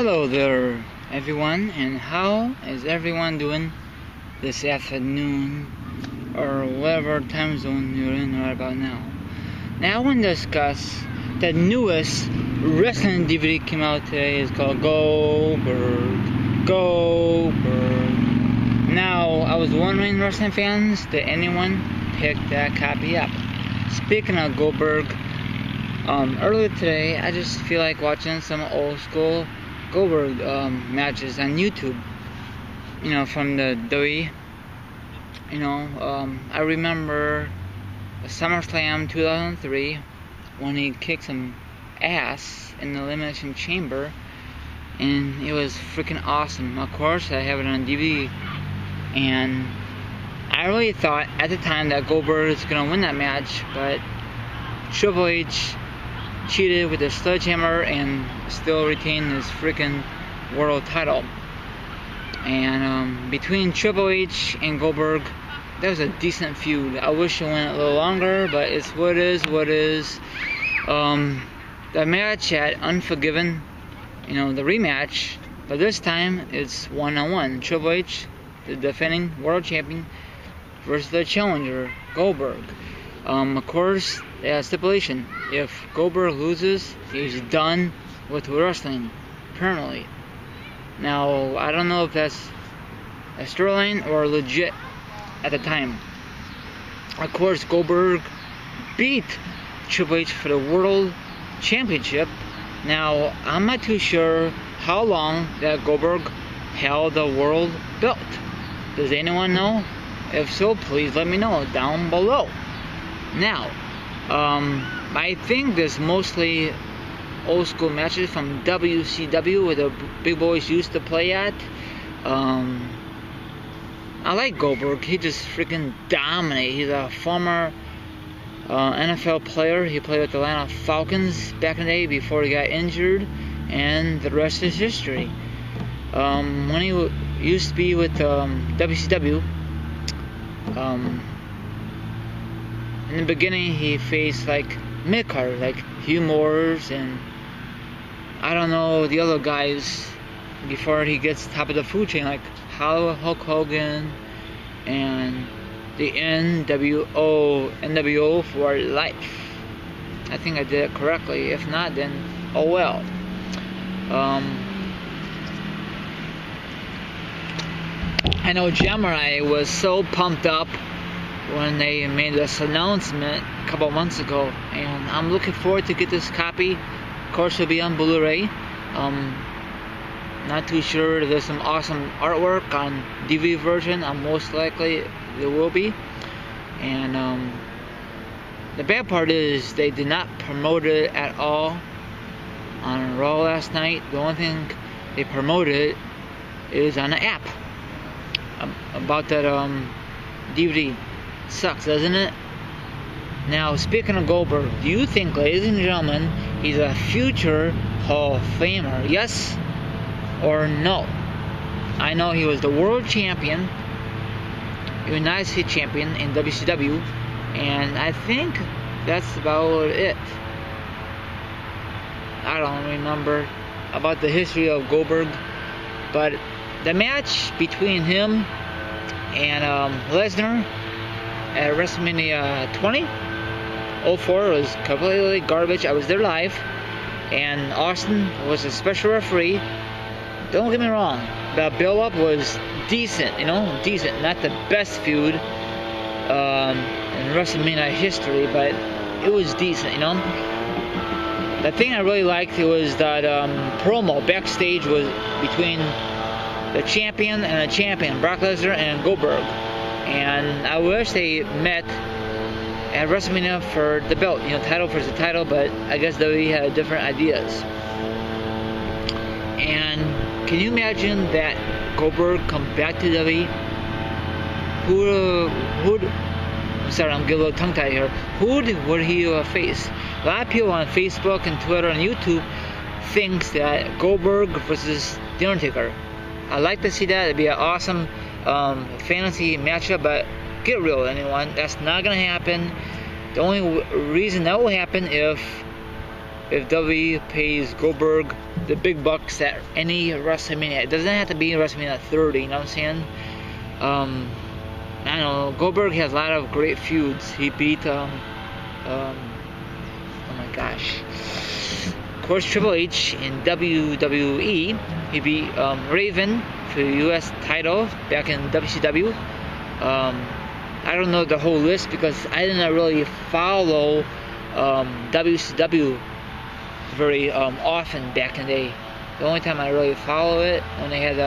Hello there, everyone, and how is everyone doing this afternoon or whatever time zone you're in right about now? Now I want to discuss the newest wrestling DVD came out today. It's called Goldberg. Now, I was wondering, wrestling fans, did anyone pick that copy up? Speaking of Goldberg, earlier today, I just feel like watching some old school Goldberg matches on YouTube, from the WWE. I remember SummerSlam 2003 when he kicked some ass in the Elimination Chamber, and it was freaking awesome. Of course, I have it on DVD, and I really thought at the time that Goldberg was gonna win that match, but Triple H cheated with a sledgehammer and still retained his freaking world title. And between Triple H and Goldberg, that was a decent feud. I wish it went a little longer, but it's what it is. The match at Unforgiven, the rematch, but this time it's one-on-one. Triple H, the defending world champion, versus the challenger, Goldberg. Of course, they have stipulation. If Goldberg loses, he's done with wrestling permanently. Now, I don't know if that's a storyline or legit at the time. Of course, Goldberg beat Triple H for the World Championship. Now, I'm not too sure how long that Goldberg held the world belt. Does anyone know? If so, please let me know down below. Now, I think there's mostly old school matches from WCW where the big boys used to play at. I like Goldberg. He just freaking dominates. He's a former NFL player. He played with the Atlanta Falcons back in the day before he got injured, and the rest is history. When he used to be with WCW, in the beginning he faced like mid-card, like Hugh Morris and I don't know the other guys before he gets top of the food chain, like Hulk Hogan and the NWO for life. I think I did it correctly. If not, then oh well. I know Gemini was so pumped up when they made this announcement a couple months ago, and I'm looking forward to get this copy. Of course, it'll be on Blu-ray. Not too sure if there's some awesome artwork on DVD version. Most likely there will be. And the bad part is they did not promote it at all on Raw last night. The only thing they promoted is on the app about that DVD. Sucks, doesn't it? Now, speaking of Goldberg, do you think, ladies and gentlemen, he's a future Hall of Famer? Yes or no? I know he was the world champion, United States champion in WCW, and I think that's about it. I don't remember about the history of Goldberg, but the match between him and Lesnar at WrestleMania 04 was completely garbage. I was there live, and Austin was a special referee. Don't get me wrong, the build-up was decent, decent. Not the best feud in WrestleMania history, but it was decent, The thing I really liked was that promo backstage was between the champion and the champion, Brock Lesnar and Goldberg. And I wish they met at WrestleMania for the belt, title versus the title, but I guess WWE had different ideas. And can you imagine that Goldberg come back to WWE? Sorry, I'm getting a little tongue-tied here. Who would he face? A lot of people on Facebook and Twitter and YouTube thinks that Goldberg versus The Undertaker. I'd like to see that. It'd be an awesome fantasy matchup, but get real, anyone. That's not gonna happen. The only reason that will happen if WWE pays Goldberg the big bucks at any WrestleMania. It doesn't have to be WrestleMania 30, you know what I'm saying? I don't know, Goldberg has a lot of great feuds. He beat, oh my gosh. Of course, Triple H in WWE. He beat Raven for the US title back in WCW. I don't know the whole list because I didn't really follow WCW very often back in the day. The only time I really follow it when they had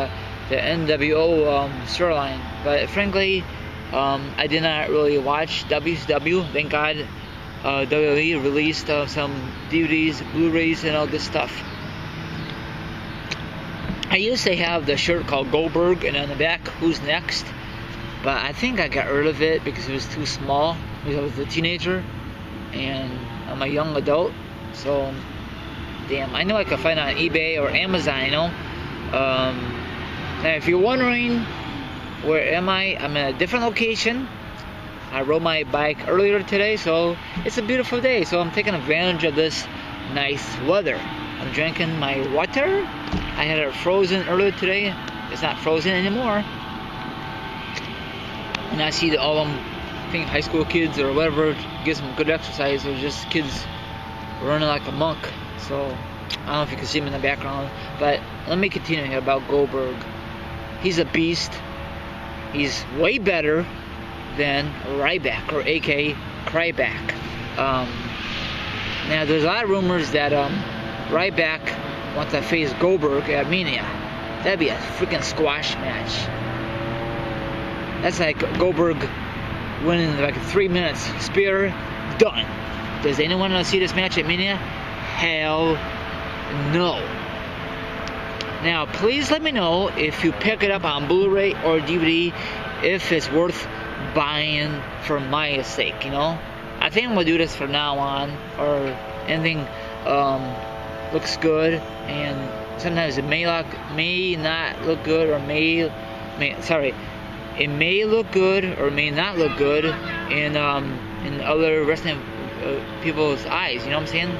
the NWO storyline. But frankly, I did not really watch WCW. Thank God WWE released some DVDs, Blu-rays, and all this stuff. I used to have the shirt called Goldberg, and on the back, Who's Next? But I think I got rid of it because it was too small. Because I was a teenager, and I'm a young adult. So, damn, I know I could find it on eBay or Amazon, you know. Now, if you're wondering, where am I? I'm in a different location. I rode my bike earlier today, so it's a beautiful day. So I'm taking advantage of this nice weather. I'm drinking my water. I had it frozen earlier today. It's not frozen anymore. And I see all them, I think high school kids or whatever, get some good exercise. Or just kids running like a monk. So I don't know if you can see them in the background. But let me continue here about Goldberg. He's a beast. He's way better than Ryback, or AK Cryback. Now there's a lot of rumors that Ryback wants to face Goldberg at Mania. That'd be a freaking squash match. That's like Goldberg winning like 3 minutes. Spear, done. Does anyone want to see this match at Mania? Hell no. Now please let me know if you pick it up on Blu-ray or DVD, if it's worth buying for my sake, you know. I think I'm gonna do this from now on, or anything looks good, and sometimes it may not look good, or it may look good or may not look good in other wrestling people's eyes, you know what I'm saying?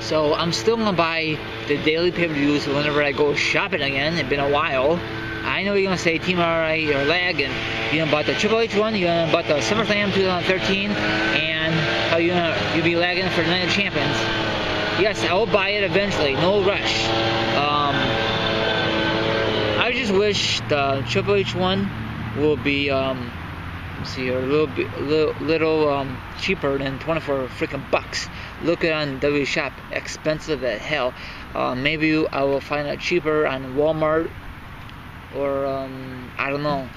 So I'm still gonna buy the daily pay-per-views whenever I go shopping again. It's been a while. I know you're gonna say Team RA or lagging. You done bought the Triple H one, you done bought the SummerSlam 2013, and how you'll be lagging for the Night of Champions. Yes, I will buy it eventually. No rush. I just wish the Triple H one will be let's see here, a little cheaper than 24 freaking bucks. Look it on W Shop, expensive as hell. Maybe I will find it cheaper on Walmart, or I don't know.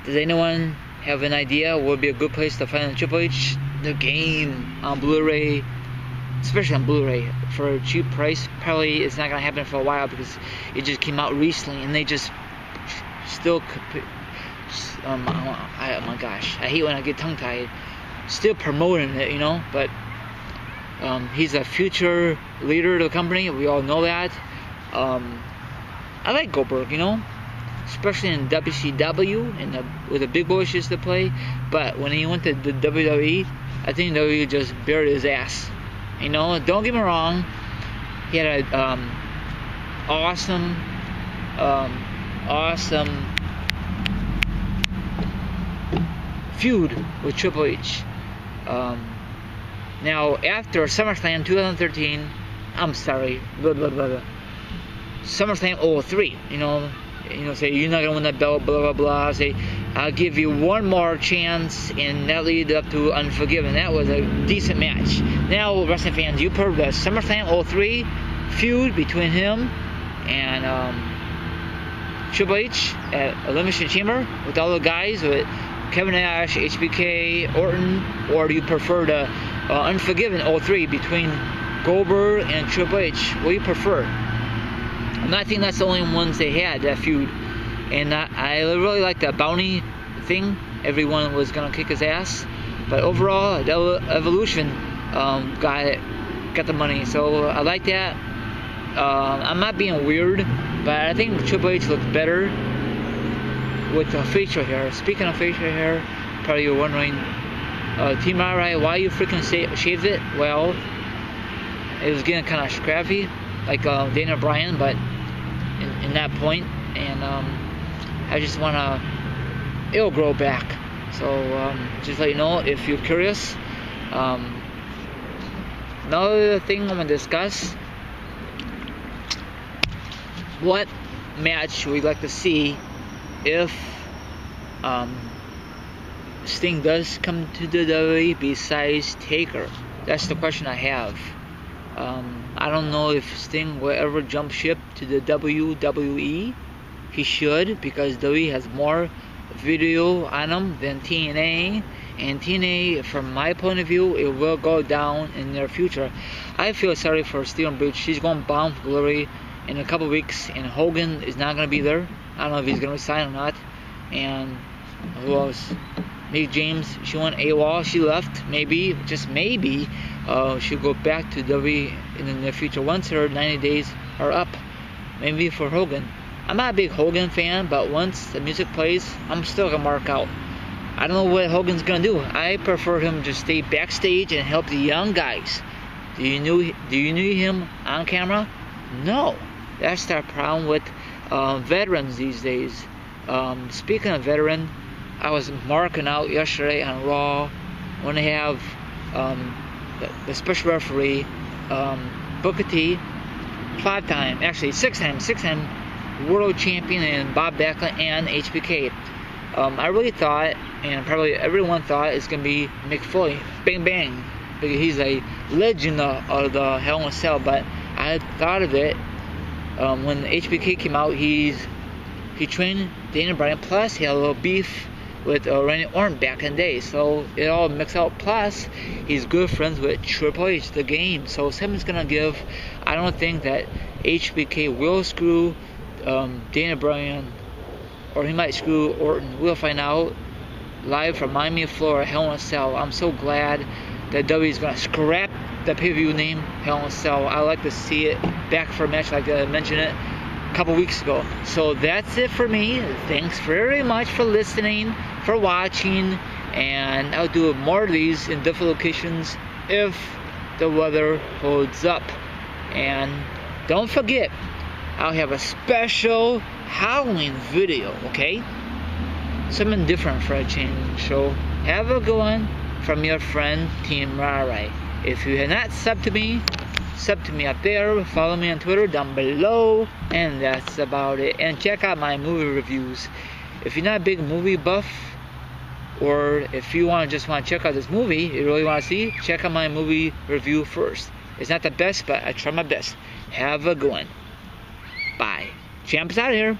Does anyone have an idea what would be a good place to find the Triple H? The game on Blu-ray, especially on Blu-ray, for a cheap price. Probably it's not gonna happen for a while because it just came out recently, and they just still. Oh my gosh, I hate when I get tongue-tied. Still promoting it, you know, but he's a future leader of the company. We all know that. I like Goldberg, you know, especially in WCW and with the big boys used to play. But when he went to the WWE, I think WWE just buried his ass. You know, don't get me wrong. He had a awesome feud with Triple H. Now, after SummerSlam 2013, SummerSlam 03, you know, say you're not gonna win that belt, blah blah blah. Say I'll give you one more chance, and that lead up to Unforgiven. That was a decent match. Now, wrestling fans, you've heard the SummerSlam 03 feud between him and Triple H at Elimination Chamber with all the guys with Kevin Nash, HBK, Orton, or do you prefer the Unforgiven 03 between Goldberg and Triple H? What do you prefer? And I think that's the only ones they had, that feud. And I really like the bounty thing. Everyone was gonna kick his ass, but overall, the Evolution got the money. So I like that. I'm not being weird, but I think Triple H looks better with the facial hair. Speaking of facial hair, probably you're wondering, Team RI, why you freaking shaved it? Well, it was getting kind of scrappy, like Daniel Bryan, but in that point, and I just wanna, it'll grow back. So just let you know if you're curious. Another thing I'm gonna discuss: what match we'd like to see if Sting does come to the WWE besides Taker. That's the question I have. I don't know if Sting will ever jump ship to the WWE. He should, because WWE has more video on him than TNA, and TNA, from my point of view, it will go down in the near future. I feel sorry for Steven Bridge. He's going bound for glory in a couple weeks, and Hogan is not going to be there. I don't know if he's going to resign or not. And who else? Nick James, she went AWOL, she left. Maybe, just maybe, she'll go back to WWE in the near future once her 90 days are up. Maybe for Hogan. I'm not a big Hogan fan, but once the music plays, I'm still gonna mark out. I don't know what Hogan's gonna do. I prefer him to stay backstage and help the young guys. Do you know him on camera? No. That's the problem with veterans these days. Speaking of veteran, I was marking out yesterday on Raw when they have the special referee Booker T, 6-time world champion, and Bob Backlund and HBK. I really thought, and probably everyone thought, it's gonna be Mick Foley, Bang Bang, because he's a legend of the Hell in a Cell. But I thought of it when HBK came out. He trained Daniel Bryan, plus he had a little beef with Randy Orton back in the day, so it all mixed out. Plus, he's good friends with Triple H, the Game. So something's gonna give. I don't think that HBK will screw Daniel Bryan, or he might screw Orton. We'll find out. Live from Miami, Florida, Hell in a Cell. I'm so glad that WWE is gonna scrap the pay-per-view name Hell in a Cell. I like to see it back for a match like that. I mentioned it a couple weeks ago. So that's it for me. Thanks very much for listening, for watching, and I'll do more of these in different locations if the weather holds up. And don't forget, I'll have a special Halloween video, okay? Something different for a change. So have a good one from your friend Team Rarai. If you have not subbed to me up there. Follow me on Twitter down below, and that's about it. And check out my movie reviews. If you're not a big movie buff, or if you just want to check out this movie you really want to see, check out my movie review first. It's not the best, but I try my best. Have a good one. Bye. Champ's out of here.